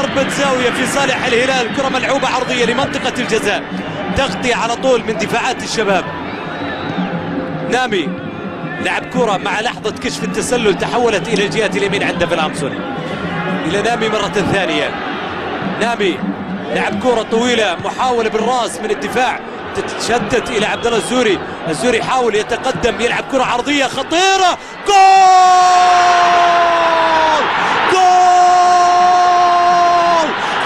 ضربة زاوية في صالح الهلال، كرة ملعوبة عرضية لمنطقة الجزاء، تغطية على طول من دفاعات الشباب. نامي لعب كرة مع لحظة كشف التسلل تحولت إلى الجهة اليمين عند فيلامسون، إلى نامي مرة ثانية. نامي لعب كرة طويلة، محاولة بالراس من الدفاع، تتشتت إلى عبد الله الزوري. الزوري يحاول يتقدم، يلعب كرة عرضية خطيرة، جول جول!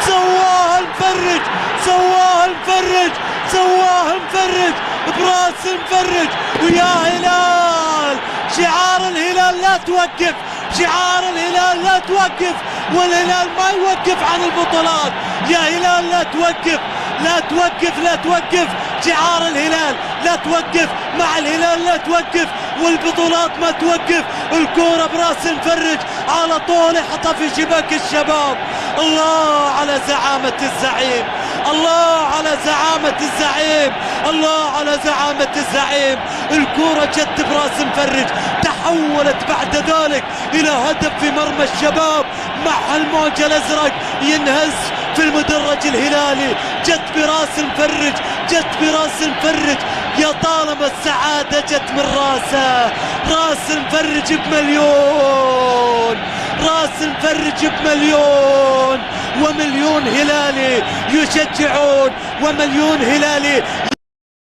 سواها المفرج، سواها المفرج، سواها المفرج براس المفرج. ويا هلال، شعار الهلال لا توقف، شعار الهلال لا توقف، والهلال ما يوقف عن البطولات. يا هلال لا توقف، لا توقف، لا توقف، شعار الهلال لا توقف، مع الهلال لا توقف، والبطولات ما توقف. الكورة براس المفرج على طول يحطها في شباك الشباب. الله على زعامة الزعيم، الله على زعامة الزعيم، الله على زعامة الزعيم. الكورة جت براس المفرج، تحولت بعد ذلك إلى هدف في مرمى الشباب، مع الموج الأزرق ينهز في المدرج الهلالي. جت براس المفرج، جت براس المفرج، يا طالما السعادة جت من راسه. راس المفرج بمليون، راس المفرج بمليون، ومليون هلالي يشجعون، ومليون هلالي